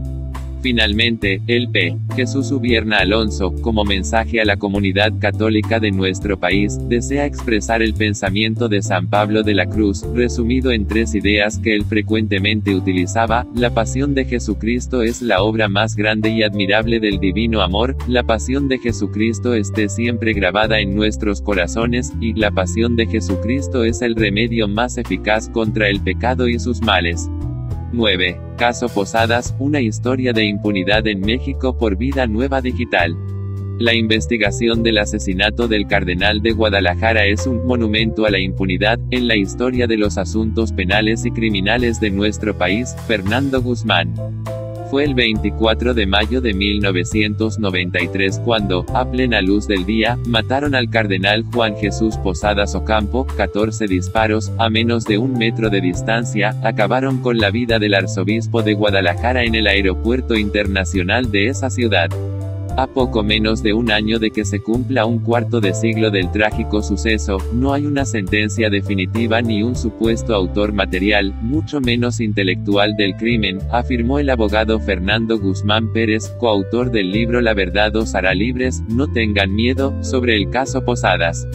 Finalmente, el P. Jesús Ubierna Alonso, como mensaje a la comunidad católica de nuestro país, desea expresar el pensamiento de San Pablo de la Cruz, resumido en 3 ideas que él frecuentemente utilizaba: la pasión de Jesucristo es la obra más grande y admirable del divino amor, la pasión de Jesucristo esté siempre grabada en nuestros corazones, y la pasión de Jesucristo es el remedio más eficaz contra el pecado y sus males. 9. Caso Posadas, una historia de impunidad en México por Vida Nueva Digital. La investigación del asesinato del cardenal de Guadalajara es un monumento a la impunidad en la historia de los asuntos penales y criminales de nuestro país. Fernando Guzmán. Fue el 24 de mayo de 1993 cuando, a plena luz del día, mataron al cardenal Juan Jesús Posadas Ocampo. 14 disparos, a menos de 1 metro de distancia, acabaron con la vida del arzobispo de Guadalajara en el aeropuerto internacional de esa ciudad. A poco menos de 1 año de que se cumpla 1/4 de siglo del trágico suceso, no hay una sentencia definitiva ni un supuesto autor material, mucho menos intelectual del crimen, afirmó el abogado Fernando Guzmán Pérez, coautor del libro La verdad os hará libres, no tengan miedo, sobre el caso Posadas.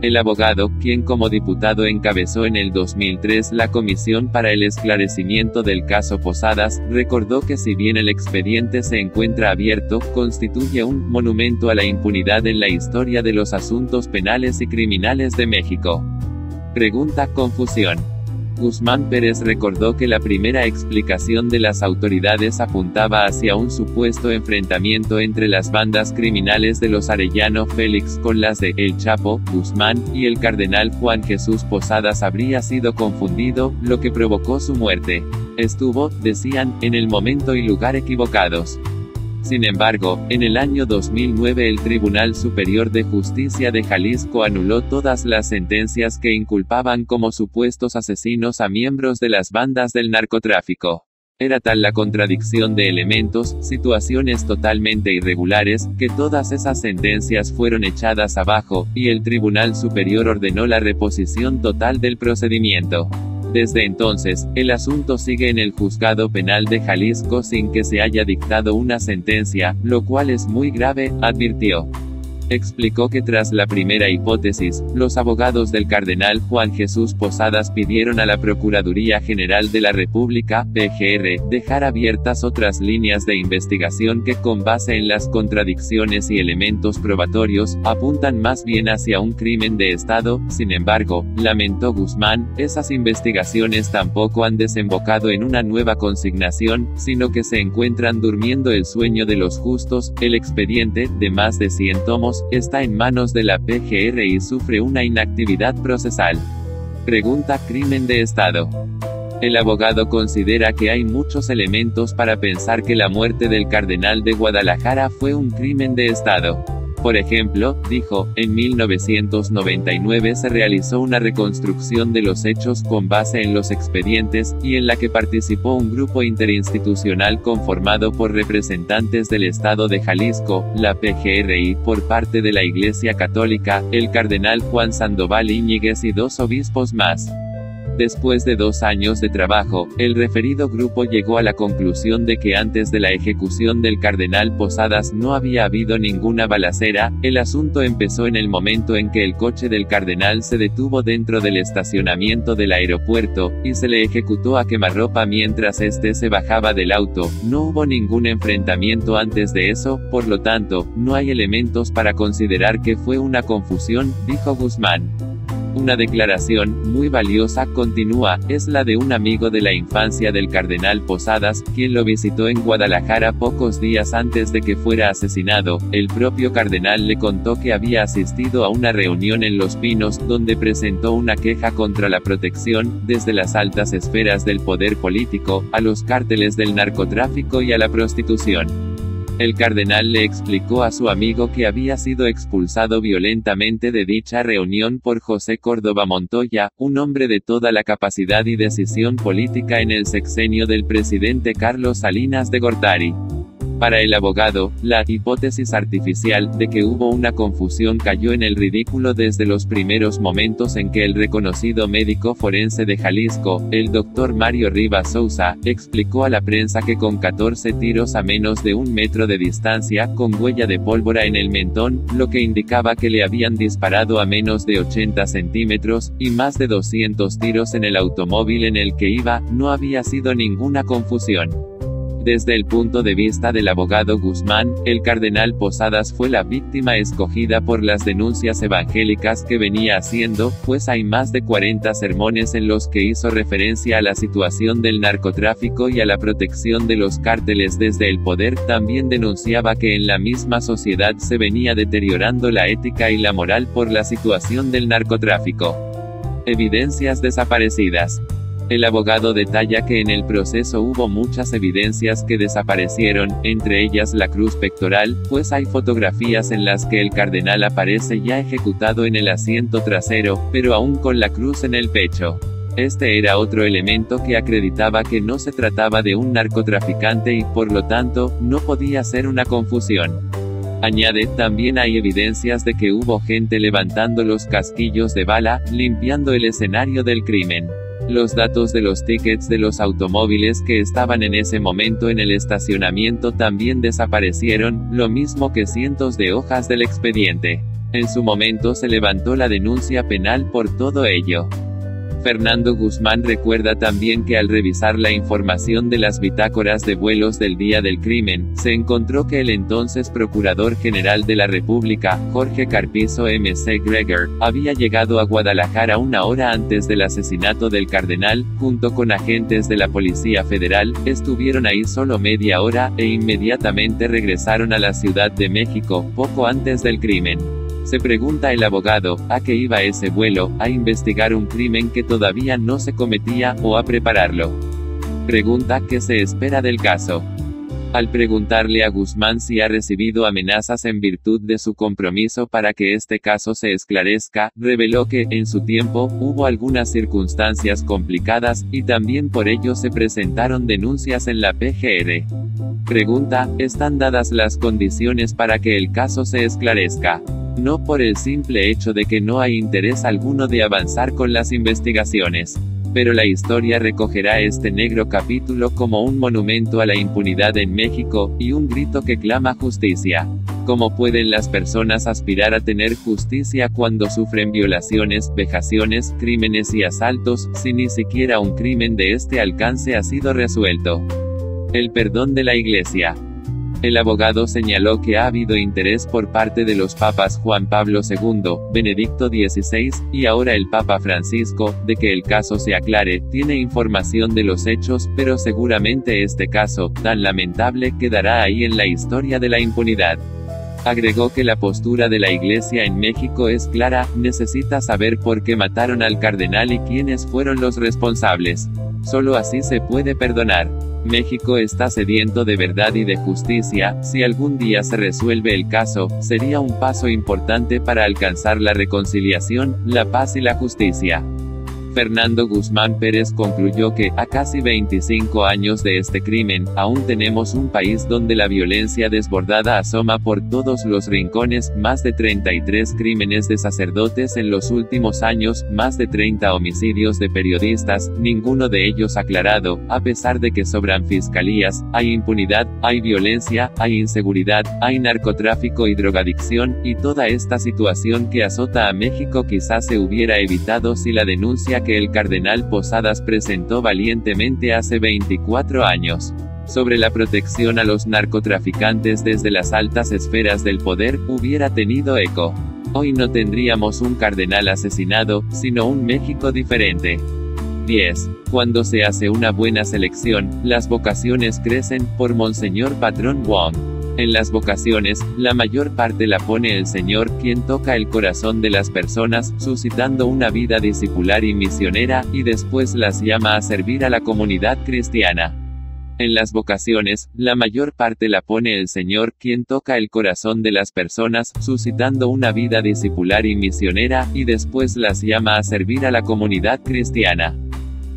El abogado, quien como diputado encabezó en el 2003 la Comisión para el Esclarecimiento del Caso Posadas, recordó que si bien el expediente se encuentra abierto, constituye un monumento a la impunidad en la historia de los asuntos penales y criminales de México. Pregunta: confusión. Guzmán Pérez recordó que la primera explicación de las autoridades apuntaba hacia un supuesto enfrentamiento entre las bandas criminales de los Arellano Félix con las de El Chapo Guzmán, y el cardenal Juan Jesús Posadas habría sido confundido, lo que provocó su muerte. Estuvo, decían, en el momento y lugar equivocados. Sin embargo, en el año 2009 el Tribunal Superior de Justicia de Jalisco anuló todas las sentencias que inculpaban como supuestos asesinos a miembros de las bandas del narcotráfico. Era tal la contradicción de elementos, situaciones totalmente irregulares, que todas esas sentencias fueron echadas abajo, y el Tribunal Superior ordenó la reposición total del procedimiento. Desde entonces, el asunto sigue en el Juzgado Penal de Jalisco sin que se haya dictado una sentencia, lo cual es muy grave, advirtió. Explicó que tras la primera hipótesis, los abogados del cardenal Juan Jesús Posadas pidieron a la Procuraduría General de la República, PGR, dejar abiertas otras líneas de investigación que con base en las contradicciones y elementos probatorios, apuntan más bien hacia un crimen de Estado. Sin embargo, lamentó Guzmán, esas investigaciones tampoco han desembocado en una nueva consignación, sino que se encuentran durmiendo el sueño de los justos. El expediente, de más de 100 tomos, está en manos de la PGR y sufre una inactividad procesal. Pregunta: ¿crimen de Estado? El abogado considera que hay muchos elementos para pensar que la muerte del cardenal de Guadalajara fue un crimen de Estado. Por ejemplo, dijo, en 1999 se realizó una reconstrucción de los hechos con base en los expedientes, y en la que participó un grupo interinstitucional conformado por representantes del Estado de Jalisco, la PGR y, por parte de la Iglesia Católica, el cardenal Juan Sandoval Íñiguez y 2 obispos más. Después de 2 años de trabajo, el referido grupo llegó a la conclusión de que antes de la ejecución del cardenal Posadas no había habido ninguna balacera. El asunto empezó en el momento en que el coche del cardenal se detuvo dentro del estacionamiento del aeropuerto, y se le ejecutó a quemarropa mientras este se bajaba del auto. No hubo ningún enfrentamiento antes de eso, por lo tanto, no hay elementos para considerar que fue una confusión, dijo Guzmán. Una declaración, muy valiosa, continúa, es la de un amigo de la infancia del cardenal Posadas, quien lo visitó en Guadalajara pocos días antes de que fuera asesinado. El propio cardenal le contó que había asistido a una reunión en Los Pinos, donde presentó una queja contra la protección, desde las altas esferas del poder político, a los cárteles del narcotráfico y a la prostitución. El cardenal le explicó a su amigo que había sido expulsado violentamente de dicha reunión por José Córdoba Montoya, un hombre de toda la capacidad y decisión política en el sexenio del presidente Carlos Salinas de Gortari. Para el abogado, la hipótesis artificial de que hubo una confusión cayó en el ridículo desde los primeros momentos en que el reconocido médico forense de Jalisco, el doctor Mario Rivas Sousa, explicó a la prensa que con 14 tiros a menos de 1 metro de distancia, con huella de pólvora en el mentón, lo que indicaba que le habían disparado a menos de 80 centímetros, y más de 200 tiros en el automóvil en el que iba, no había sido ninguna confusión. Desde el punto de vista del abogado Guzmán, el cardenal Posadas fue la víctima escogida por las denuncias evangélicas que venía haciendo, pues hay más de 40 sermones en los que hizo referencia a la situación del narcotráfico y a la protección de los cárteles desde el poder. También denunciaba que en la misma sociedad se venía deteriorando la ética y la moral por la situación del narcotráfico. Evidencias desaparecidas. El abogado detalla que en el proceso hubo muchas evidencias que desaparecieron, entre ellas la cruz pectoral, pues hay fotografías en las que el cardenal aparece ya ejecutado en el asiento trasero, pero aún con la cruz en el pecho. Este era otro elemento que acreditaba que no se trataba de un narcotraficante y, por lo tanto, no podía ser una confusión. Añade, también hay evidencias de que hubo gente levantando los casquillos de bala, limpiando el escenario del crimen. Los datos de los tickets de los automóviles que estaban en ese momento en el estacionamiento también desaparecieron, lo mismo que cientos de hojas del expediente. En su momento se levantó la denuncia penal por todo ello. Fernando Guzmán recuerda también que al revisar la información de las bitácoras de vuelos del día del crimen, se encontró que el entonces Procurador General de la República, Jorge Carpizo M.C. Greger, había llegado a Guadalajara 1 hora antes del asesinato del cardenal, junto con agentes de la Policía Federal. Estuvieron ahí solo media hora, e inmediatamente regresaron a la Ciudad de México, poco antes del crimen. Se pregunta el abogado, ¿a qué iba ese vuelo? ¿A investigar un crimen que todavía no se cometía, o a prepararlo? Pregunta, ¿qué se espera del caso? Al preguntarle a Guzmán si ha recibido amenazas en virtud de su compromiso para que este caso se esclarezca, reveló que, en su tiempo, hubo algunas circunstancias complicadas, y también por ello se presentaron denuncias en la PGR. Pregunta: ¿están dadas las condiciones para que el caso se esclarezca? No por el simple hecho de que no hay interés alguno de avanzar con las investigaciones. Pero la historia recogerá este negro capítulo como un monumento a la impunidad en México, y un grito que clama justicia. ¿Cómo pueden las personas aspirar a tener justicia cuando sufren violaciones, vejaciones, crímenes y asaltos, si ni siquiera un crimen de este alcance ha sido resuelto? El perdón de la Iglesia. El abogado señaló que ha habido interés por parte de los papas Juan Pablo II, Benedicto XVI, y ahora el Papa Francisco, de que el caso se aclare. Tiene información de los hechos, pero seguramente este caso, tan lamentable, quedará ahí en la historia de la impunidad. Agregó que la postura de la Iglesia en México es clara: necesita saber por qué mataron al cardenal y quiénes fueron los responsables. Solo así se puede perdonar. México está sediento de verdad y de justicia. Si algún día se resuelve el caso, sería un paso importante para alcanzar la reconciliación, la paz y la justicia. Fernando Guzmán Pérez concluyó que, a casi 25 años de este crimen, aún tenemos un país donde la violencia desbordada asoma por todos los rincones, más de 33 crímenes de sacerdotes en los últimos años, más de 30 homicidios de periodistas, ninguno de ellos aclarado, a pesar de que sobran fiscalías. Hay impunidad, hay violencia, hay inseguridad, hay narcotráfico y drogadicción, y toda esta situación que azota a México quizás se hubiera evitado si la denuncia que el cardenal Posadas presentó valientemente hace 24 años, sobre la protección a los narcotraficantes desde las altas esferas del poder, hubiera tenido eco. Hoy no tendríamos un cardenal asesinado, sino un México diferente. 10. Cuando se hace una buena selección, las vocaciones crecen. Por Monseñor Patrón Wong. En las vocaciones, la mayor parte la pone el Señor, quien toca el corazón de las personas, suscitando una vida discipular y misionera, y después las llama a servir a la comunidad cristiana. En las vocaciones, la mayor parte la pone el Señor, quien toca el corazón de las personas, suscitando una vida discipular y misionera, y después las llama a servir a la comunidad cristiana.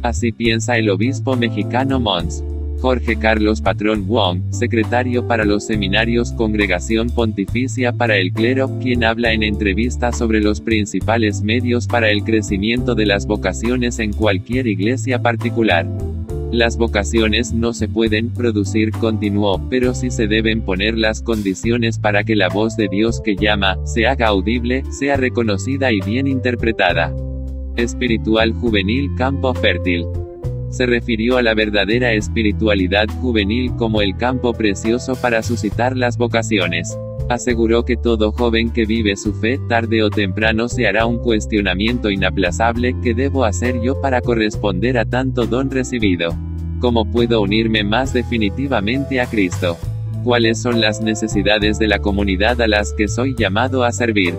Así piensa el obispo mexicano Mons. Jorge Carlos Patrón Wong, secretario para los seminarios Congregación Pontificia para el Clero, quien habla en entrevistas sobre los principales medios para el crecimiento de las vocaciones en cualquier iglesia particular. Las vocaciones no se pueden producir, continuó, pero sí se deben poner las condiciones para que la voz de Dios que llama, se haga audible, sea reconocida y bien interpretada. Espiritual juvenil campo fértil. Se refirió a la verdadera espiritualidad juvenil como el campo precioso para suscitar las vocaciones. Aseguró que todo joven que vive su fe, tarde o temprano se hará un cuestionamiento inaplazable: ¿qué debo hacer yo para corresponder a tanto don recibido? ¿Cómo puedo unirme más definitivamente a Cristo? ¿Cuáles son las necesidades de la comunidad a las que soy llamado a servir?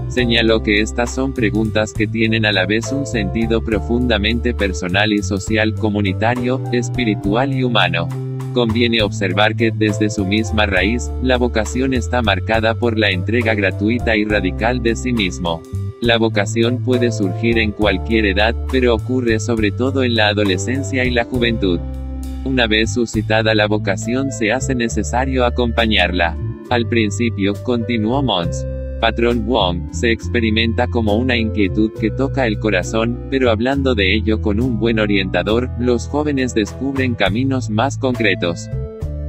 Señaló que estas son preguntas que tienen a la vez un sentido profundamente personal y social, comunitario, espiritual y humano. Conviene observar que, desde su misma raíz, la vocación está marcada por la entrega gratuita y radical de sí mismo. La vocación puede surgir en cualquier edad, pero ocurre sobre todo en la adolescencia y la juventud. Una vez suscitada la vocación, se hace necesario acompañarla. Al principio, continuó Mons. Patrón Wong, se experimenta como una inquietud que toca el corazón, pero hablando de ello con un buen orientador, los jóvenes descubren caminos más concretos.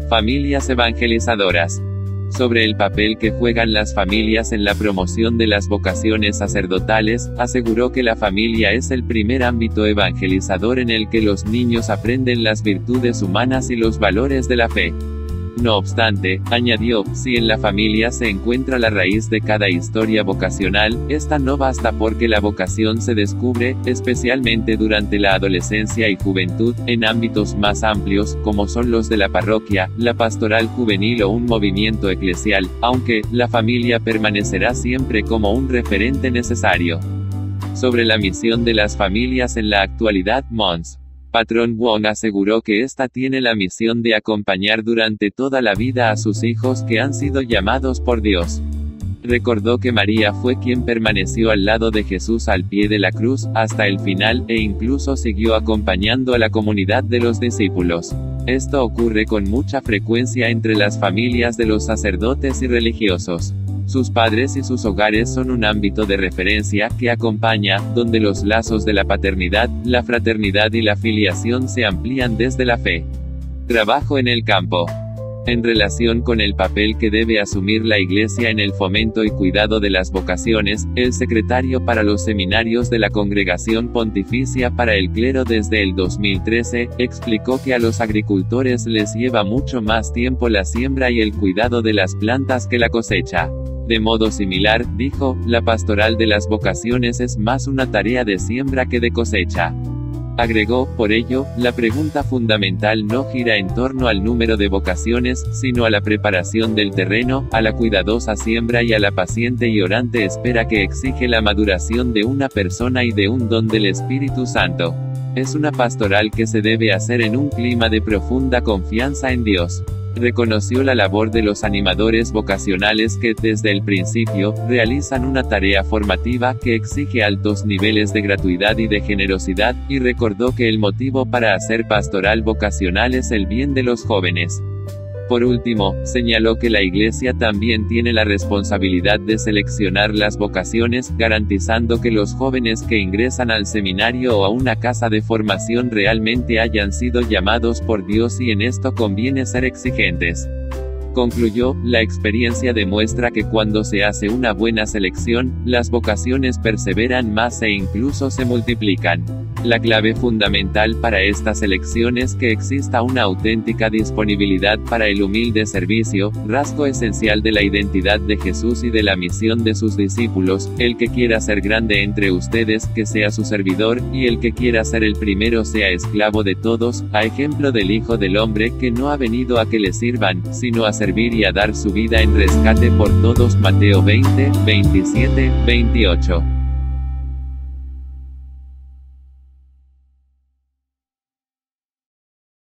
Familias evangelizadoras. Sobre el papel que juegan las familias en la promoción de las vocaciones sacerdotales, aseguró que la familia es el primer ámbito evangelizador en el que los niños aprenden las virtudes humanas y los valores de la fe. No obstante, añadió, si en la familia se encuentra la raíz de cada historia vocacional, esta no basta porque la vocación se descubre, especialmente durante la adolescencia y juventud, en ámbitos más amplios, como son los de la parroquia, la pastoral juvenil o un movimiento eclesial, aunque, la familia permanecerá siempre como un referente necesario. Sobre la misión de las familias en la actualidad, Mons. patrón Wong aseguró que esta tiene la misión de acompañar durante toda la vida a sus hijos que han sido llamados por Dios. Recordó que María fue quien permaneció al lado de Jesús al pie de la cruz, hasta el final, e incluso siguió acompañando a la comunidad de los discípulos. Esto ocurre con mucha frecuencia entre las familias de los sacerdotes y religiosos. Sus padres y sus hogares son un ámbito de referencia que acompaña, donde los lazos de la paternidad, la fraternidad y la filiación se amplían desde la fe. Trabajo en el campo. En relación con el papel que debe asumir la Iglesia en el fomento y cuidado de las vocaciones, el secretario para los seminarios de la Congregación Pontificia para el Clero desde el 2013, explicó que a los agricultores les lleva mucho más tiempo la siembra y el cuidado de las plantas que la cosecha. De modo similar, dijo, la pastoral de las vocaciones es más una tarea de siembra que de cosecha. Agregó, por ello, la pregunta fundamental no gira en torno al número de vocaciones, sino a la preparación del terreno, a la cuidadosa siembra y a la paciente y orante espera que exige la maduración de una persona y de un don del Espíritu Santo. Es una pastoral que se debe hacer en un clima de profunda confianza en Dios. Reconoció la labor de los animadores vocacionales que, desde el principio, realizan una tarea formativa que exige altos niveles de gratuidad y de generosidad, y recordó que el motivo para hacer pastoral vocacional es el bien de los jóvenes. Por último, señaló que la Iglesia también tiene la responsabilidad de seleccionar las vocaciones, garantizando que los jóvenes que ingresan al seminario o a una casa de formación realmente hayan sido llamados por Dios, y en esto conviene ser exigentes. Concluyó, la experiencia demuestra que cuando se hace una buena selección, las vocaciones perseveran más e incluso se multiplican. La clave fundamental para esta selección es que exista una auténtica disponibilidad para el humilde servicio, rasgo esencial de la identidad de Jesús y de la misión de sus discípulos. El que quiera ser grande entre ustedes, que sea su servidor, y el que quiera ser el primero sea esclavo de todos, a ejemplo del Hijo del Hombre, que no ha venido a que le sirvan, sino a servir y a dar su vida en rescate por todos. Mateo 20, 27, 28.